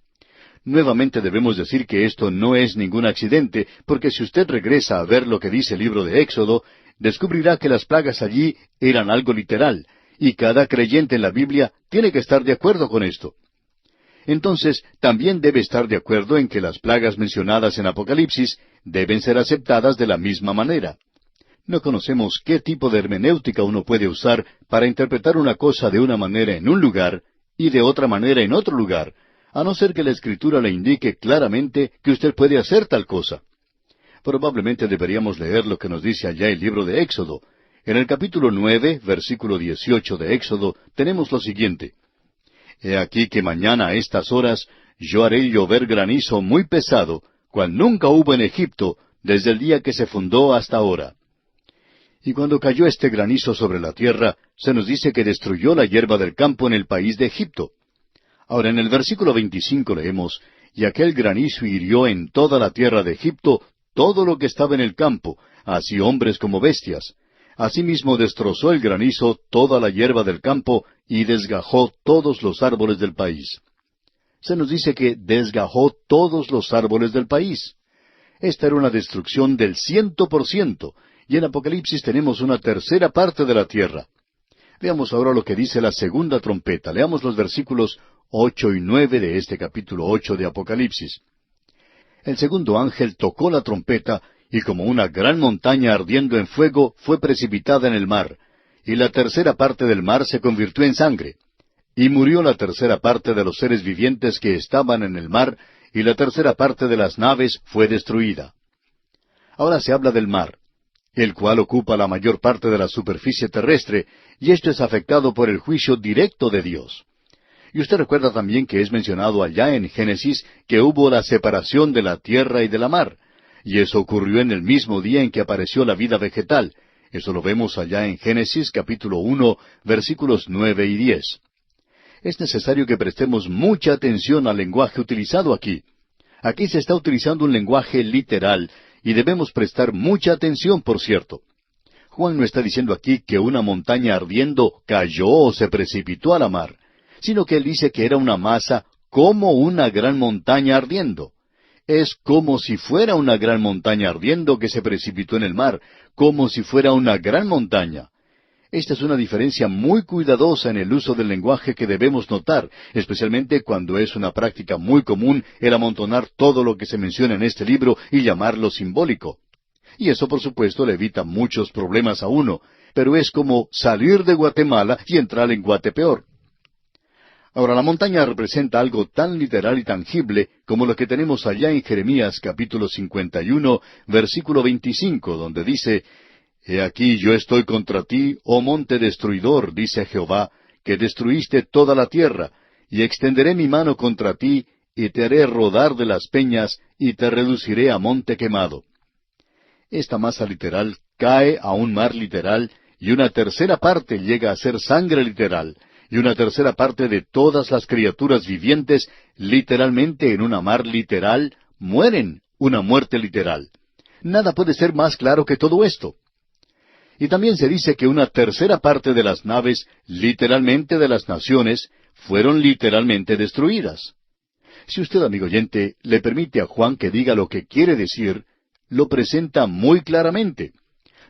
Nuevamente debemos decir que esto no es ningún accidente, porque si usted regresa a ver lo que dice el libro de Éxodo, descubrirá que las plagas allí eran algo literal, y cada creyente en la Biblia tiene que estar de acuerdo con esto. Entonces, también debe estar de acuerdo en que las plagas mencionadas en Apocalipsis deben ser aceptadas de la misma manera. No conocemos qué tipo de hermenéutica uno puede usar para interpretar una cosa de una manera en un lugar y de otra manera en otro lugar, a no ser que la Escritura le indique claramente que usted puede hacer tal cosa. Probablemente deberíamos leer lo que nos dice allá el libro de Éxodo. En el capítulo 9, versículo 18 de Éxodo, tenemos lo siguiente. He aquí que mañana a estas horas yo haré llover granizo muy pesado, cual nunca hubo en Egipto, desde el día que se fundó hasta ahora. Y cuando cayó este granizo sobre la tierra, se nos dice que destruyó la hierba del campo en el país de Egipto. Ahora en el versículo 25 leemos, y aquel granizo hirió en toda la tierra de Egipto todo lo que estaba en el campo, así hombres como bestias. Asimismo destrozó el granizo toda la hierba del campo y desgajó todos los árboles del país. Se nos dice que desgajó todos los árboles del país. Esta era una destrucción del 100%, y en Apocalipsis tenemos una tercera parte de la tierra. Veamos ahora lo que dice la segunda trompeta. Leamos los versículos 8 y 9 de este capítulo 8 de Apocalipsis. El segundo ángel tocó la trompeta, y como una gran montaña ardiendo en fuego fue precipitada en el mar, y la tercera parte del mar se convirtió en sangre. Y murió la tercera parte de los seres vivientes que estaban en el mar, y la tercera parte de las naves fue destruida. Ahora se habla del mar, el cual ocupa la mayor parte de la superficie terrestre, y esto es afectado por el juicio directo de Dios. Y usted recuerda también que es mencionado allá en Génesis que hubo la separación de la tierra y de la mar, y eso ocurrió en el mismo día en que apareció la vida vegetal. Eso lo vemos allá en Génesis capítulo 1, versículos 9 y 10. Es necesario que prestemos mucha atención al lenguaje utilizado aquí. Aquí se está utilizando un lenguaje literal, y debemos prestar mucha atención, por cierto. Juan no está diciendo aquí que una montaña ardiendo cayó o se precipitó a la mar, sino que él dice que era una masa como una gran montaña ardiendo. Es como si fuera una gran montaña ardiendo que se precipitó en el mar, como si fuera una gran montaña. Esta es una diferencia muy cuidadosa en el uso del lenguaje que debemos notar, especialmente cuando es una práctica muy común el amontonar todo lo que se menciona en este libro y llamarlo simbólico. Y eso, por supuesto, le evita muchos problemas a uno, pero es como salir de Guatemala y entrar en Guatepeor. Ahora, la montaña representa algo tan literal y tangible como lo que tenemos allá en Jeremías capítulo 51, versículo 25, donde dice, He aquí yo estoy contra ti, oh monte destruidor, dice Jehová, que destruiste toda la tierra, y extenderé mi mano contra ti, y te haré rodar de las peñas, y te reduciré a monte quemado. Esta masa literal cae a un mar literal, y una tercera parte llega a ser sangre literal, y una tercera parte de todas las criaturas vivientes, literalmente en una mar literal, mueren una muerte literal. Nada puede ser más claro que todo esto. Y también se dice que una tercera parte de las naves, literalmente de las naciones, fueron literalmente destruidas. Si usted, amigo oyente, le permite a Juan que diga lo que quiere decir, lo presenta muy claramente.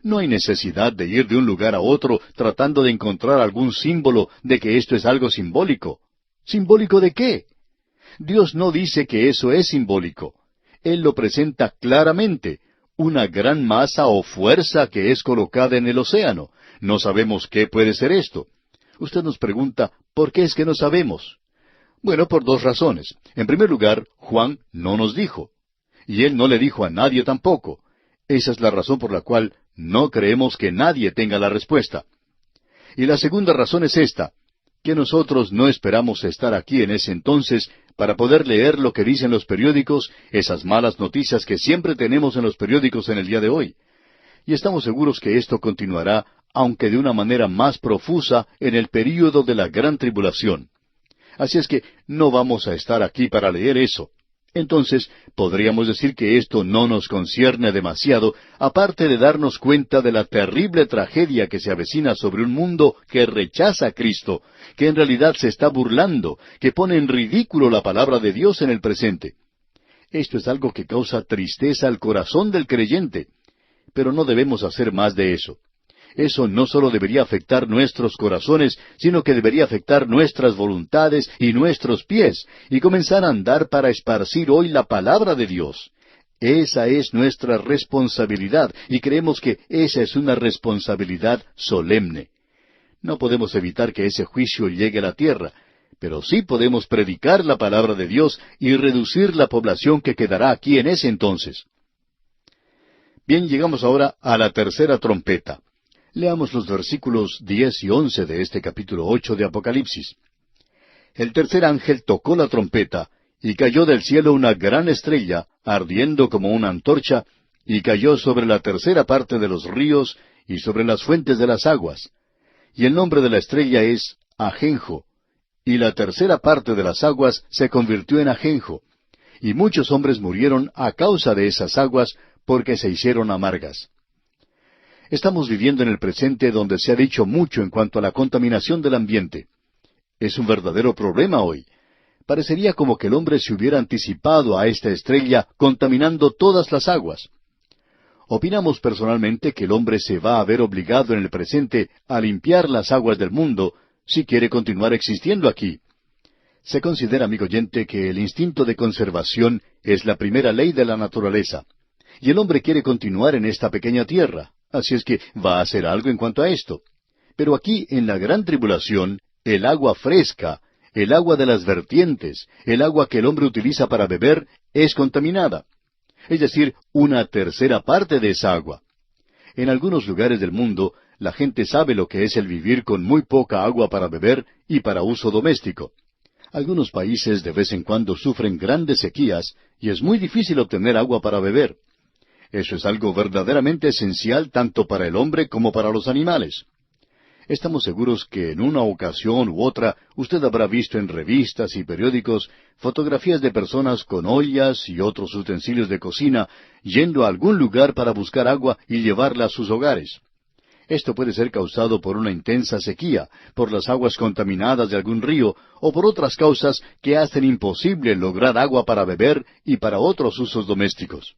No hay necesidad de ir de un lugar a otro tratando de encontrar algún símbolo de que esto es algo simbólico. ¿Simbólico de qué? Dios no dice que eso es simbólico. Él lo presenta claramente, una gran masa o fuerza que es colocada en el océano. No sabemos qué puede ser esto. Usted nos pregunta, ¿por qué es que no sabemos? Bueno, por dos razones. En primer lugar, Juan no nos dijo. Y él no le dijo a nadie tampoco. Esa es la razón por la cual no creemos que nadie tenga la respuesta. Y la segunda razón es esta, que nosotros no esperamos estar aquí en ese entonces para poder leer lo que dicen los periódicos, esas malas noticias que siempre tenemos en los periódicos en el día de hoy. Y estamos seguros que esto continuará, aunque de una manera más profusa, en el período de la gran tribulación. Así es que no vamos a estar aquí para leer eso. Entonces, podríamos decir que esto no nos concierne demasiado, aparte de darnos cuenta de la terrible tragedia que se avecina sobre un mundo que rechaza a Cristo, que en realidad se está burlando, que pone en ridículo la palabra de Dios en el presente. Esto es algo que causa tristeza al corazón del creyente, pero no debemos hacer más de eso. Eso no solo debería afectar nuestros corazones, sino que debería afectar nuestras voluntades y nuestros pies, y comenzar a andar para esparcir hoy la palabra de Dios. Esa es nuestra responsabilidad, y creemos que esa es una responsabilidad solemne. No podemos evitar que ese juicio llegue a la tierra, pero sí podemos predicar la palabra de Dios y reducir la población que quedará aquí en ese entonces. Bien, llegamos ahora a la tercera trompeta. Leamos los versículos 10 y 11 de este capítulo 8 de Apocalipsis. El tercer ángel tocó la trompeta, y cayó del cielo una gran estrella, ardiendo como una antorcha, y cayó sobre la tercera parte de los ríos, y sobre las fuentes de las aguas. Y el nombre de la estrella es Ajenjo, y la tercera parte de las aguas se convirtió en ajenjo, y muchos hombres murieron a causa de esas aguas, porque se hicieron amargas. Estamos viviendo en el presente donde se ha dicho mucho en cuanto a la contaminación del ambiente. Es un verdadero problema hoy. Parecería como que el hombre se hubiera anticipado a esta estrella contaminando todas las aguas. Opinamos personalmente que el hombre se va a ver obligado en el presente a limpiar las aguas del mundo si quiere continuar existiendo aquí. Se considera, amigo oyente, que el instinto de conservación es la primera ley de la naturaleza. Y el hombre quiere continuar en esta pequeña tierra. Así es que va a hacer algo en cuanto a esto. Pero aquí, en la gran tribulación, el agua fresca, el agua de las vertientes, el agua que el hombre utiliza para beber, es contaminada. Es decir, una tercera parte de esa agua. En algunos lugares del mundo, la gente sabe lo que es el vivir con muy poca agua para beber y para uso doméstico. Algunos países de vez en cuando sufren grandes sequías y es muy difícil obtener agua para beber. Eso es algo verdaderamente esencial tanto para el hombre como para los animales. Estamos seguros que en una ocasión u otra usted habrá visto en revistas y periódicos fotografías de personas con ollas y otros utensilios de cocina yendo a algún lugar para buscar agua y llevarla a sus hogares. Esto puede ser causado por una intensa sequía, por las aguas contaminadas de algún río o por otras causas que hacen imposible lograr agua para beber y para otros usos domésticos.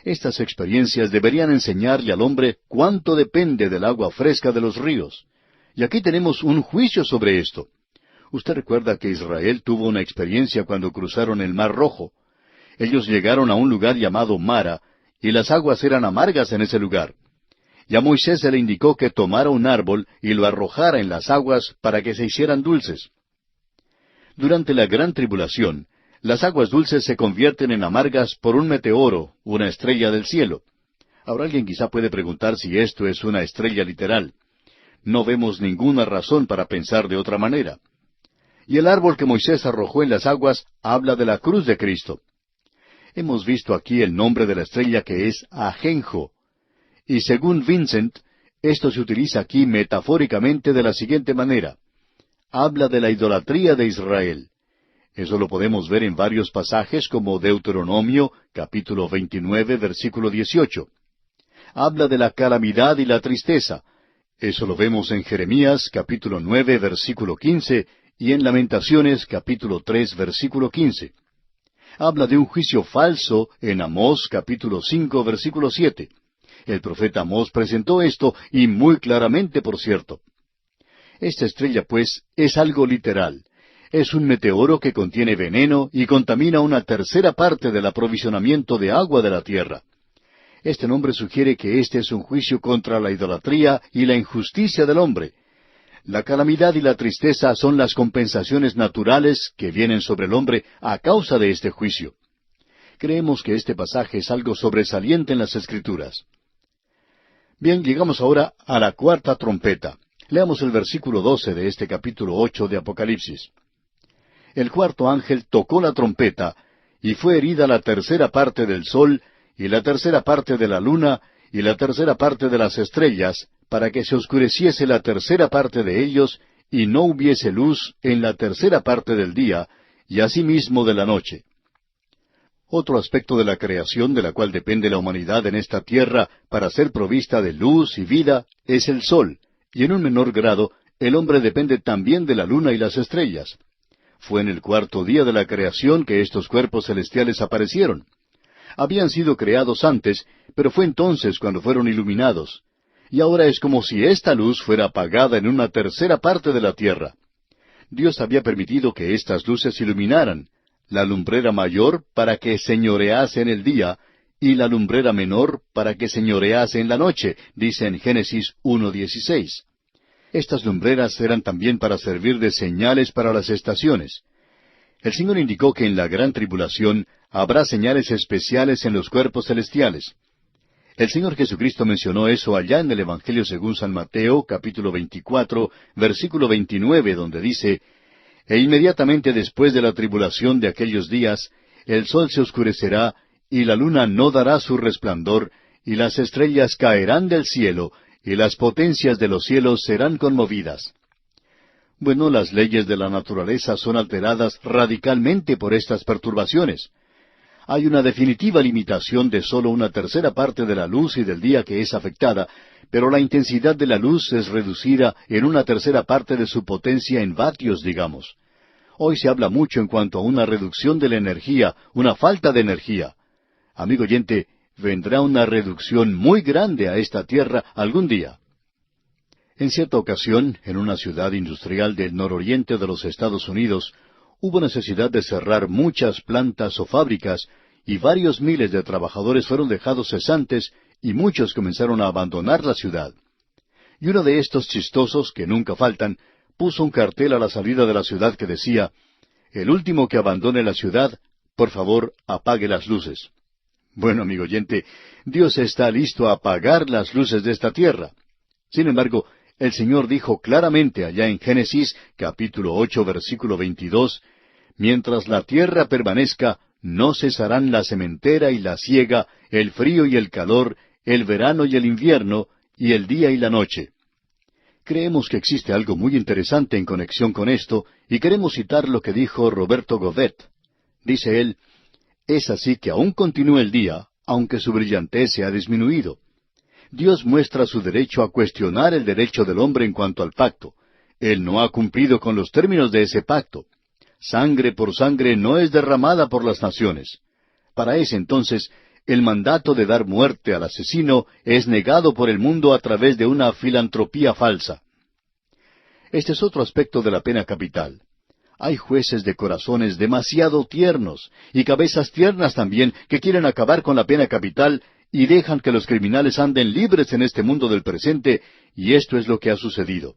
Estas experiencias deberían enseñarle al hombre cuánto depende del agua fresca de los ríos. Y aquí tenemos un juicio sobre esto. Usted recuerda que Israel tuvo una experiencia cuando cruzaron el Mar Rojo. Ellos llegaron a un lugar llamado Mara, y las aguas eran amargas en ese lugar. Y a Moisés se le indicó que tomara un árbol y lo arrojara en las aguas para que se hicieran dulces. Durante la gran tribulación, las aguas dulces se convierten en amargas por un meteoro, una estrella del cielo. Ahora alguien quizá puede preguntar si esto es una estrella literal. No vemos ninguna razón para pensar de otra manera. Y el árbol que Moisés arrojó en las aguas habla de la cruz de Cristo. Hemos visto aquí el nombre de la estrella que es Ajenjo. Y según Vincent, esto se utiliza aquí metafóricamente de la siguiente manera. Habla de la idolatría de Israel. Eso lo podemos ver en varios pasajes como Deuteronomio, capítulo 29, versículo 18. Habla de la calamidad y la tristeza. Eso lo vemos en Jeremías, capítulo 9, versículo 15, y en Lamentaciones, capítulo 3, versículo 15. Habla de un juicio falso en Amós capítulo 5, versículo 7. El profeta Amós presentó esto, y muy claramente, por cierto. Esta estrella, pues, es algo literal. Es un meteoro que contiene veneno y contamina una tercera parte del aprovisionamiento de agua de la tierra. Este nombre sugiere que este es un juicio contra la idolatría y la injusticia del hombre. La calamidad y la tristeza son las compensaciones naturales que vienen sobre el hombre a causa de este juicio. Creemos que este pasaje es algo sobresaliente en las Escrituras. Bien, llegamos ahora a la cuarta trompeta. Leamos el versículo 12 de este capítulo 8 de Apocalipsis. El cuarto ángel tocó la trompeta, y fue herida la tercera parte del sol, y la tercera parte de la luna, y la tercera parte de las estrellas, para que se oscureciese la tercera parte de ellos, y no hubiese luz en la tercera parte del día, y asimismo de la noche. Otro aspecto de la creación de la cual depende la humanidad en esta tierra para ser provista de luz y vida es el sol, y en un menor grado el hombre depende también de la luna y las estrellas. Fue en el cuarto día de la creación que estos cuerpos celestiales aparecieron. Habían sido creados antes, pero fue entonces cuando fueron iluminados. Y ahora es como si esta luz fuera apagada en una tercera parte de la tierra. Dios había permitido que estas luces iluminaran, la lumbrera mayor para que señorease en el día, y la lumbrera menor para que señorease en la noche, dice en Génesis 1:16. Estas lumbreras eran también para servir de señales para las estaciones. El Señor indicó que en la gran tribulación habrá señales especiales en los cuerpos celestiales. El Señor Jesucristo mencionó eso allá en el Evangelio según San Mateo, capítulo 24, versículo 29, donde dice: «E inmediatamente después de la tribulación de aquellos días, el sol se oscurecerá, y la luna no dará su resplandor, y las estrellas caerán del cielo, y las potencias de los cielos serán conmovidas». Bueno, las leyes de la naturaleza son alteradas radicalmente por estas perturbaciones. Hay una definitiva limitación de sólo una tercera parte de la luz y del día que es afectada, pero la intensidad de la luz es reducida en una tercera parte de su potencia en vatios, digamos. Hoy se habla mucho en cuanto a una reducción de la energía, una falta de energía. Amigo oyente, vendrá una reducción muy grande a esta tierra algún día. En cierta ocasión, en una ciudad industrial del nororiente de los Estados Unidos, hubo necesidad de cerrar muchas plantas o fábricas, y varios miles de trabajadores fueron dejados cesantes, y muchos comenzaron a abandonar la ciudad. Y uno de estos chistosos, que nunca faltan, puso un cartel a la salida de la ciudad que decía: «El último que abandone la ciudad, por favor, apague las luces». Bueno, amigo oyente, Dios está listo a apagar las luces de esta tierra. Sin embargo, el Señor dijo claramente allá en Génesis, capítulo 8, versículo 22, «Mientras la tierra permanezca, no cesarán la sementera y la siega, el frío y el calor, el verano y el invierno, y el día y la noche». Creemos que existe algo muy interesante en conexión con esto, y queremos citar lo que dijo Roberto Godet. Dice él: «Es así que aún continúa el día, aunque su brillantez se ha disminuido. Dios muestra su derecho a cuestionar el derecho del hombre en cuanto al pacto. Él no ha cumplido con los términos de ese pacto. Sangre por sangre no es derramada por las naciones. Para ese entonces, el mandato de dar muerte al asesino es negado por el mundo a través de una filantropía falsa». Este es otro aspecto de la pena capital. Hay jueces de corazones demasiado tiernos, y cabezas tiernas también, que quieren acabar con la pena capital y dejan que los criminales anden libres en este mundo del presente, y esto es lo que ha sucedido.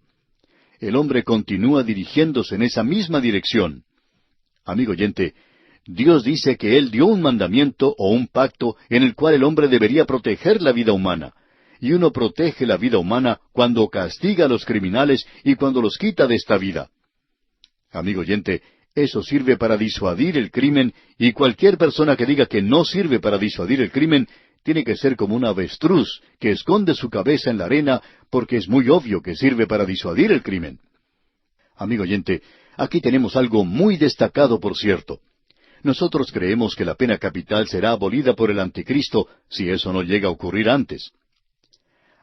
El hombre continúa dirigiéndose en esa misma dirección. Amigo oyente, Dios dice que Él dio un mandamiento o un pacto en el cual el hombre debería proteger la vida humana. Y uno protege la vida humana cuando castiga a los criminales y cuando los quita de esta vida. Amigo oyente, eso sirve para disuadir el crimen, y cualquier persona que diga que no sirve para disuadir el crimen, tiene que ser como un avestruz que esconde su cabeza en la arena, porque es muy obvio que sirve para disuadir el crimen. Amigo oyente, aquí tenemos algo muy destacado, por cierto. Nosotros creemos que la pena capital será abolida por el anticristo, si eso no llega a ocurrir antes.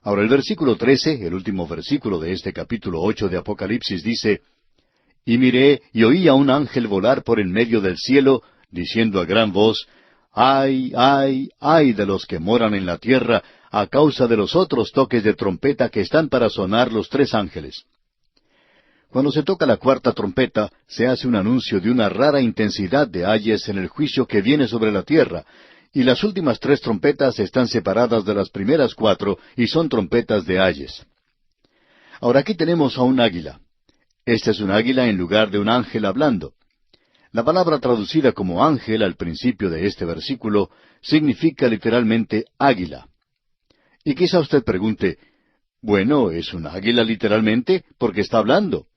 Ahora el versículo 13, el último versículo de este capítulo 8 de Apocalipsis, dice: «Y miré y oí a un ángel volar por en medio del cielo, diciendo a gran voz, ¡Ay, ay, ay de los que moran en la tierra, a causa de los otros toques de trompeta que están para sonar los tres ángeles! Cuando se toca la cuarta trompeta, se hace un anuncio de una rara intensidad de ayes en el juicio que viene sobre la tierra, y las últimas tres trompetas están separadas de las primeras cuatro y son trompetas de ayes. Ahora aquí tenemos a un águila. Este es un águila en lugar de un ángel hablando. La palabra traducida como ángel al principio de este versículo significa literalmente águila. Y quizá usted pregunte, bueno, ¿es un águila literalmente? Porque está hablando.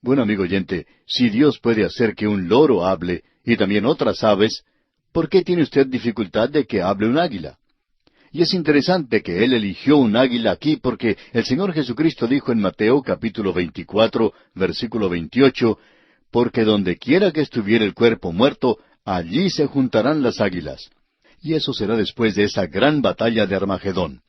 Bueno, amigo oyente, si Dios puede hacer que un loro hable y también otras aves, ¿por qué tiene usted dificultad de que hable un águila? Y es interesante que Él eligió un águila aquí porque el Señor Jesucristo dijo en Mateo capítulo 24, versículo 28, porque donde quiera que estuviere el cuerpo muerto, allí se juntarán las águilas. Y eso será después de esa gran batalla de Armagedón.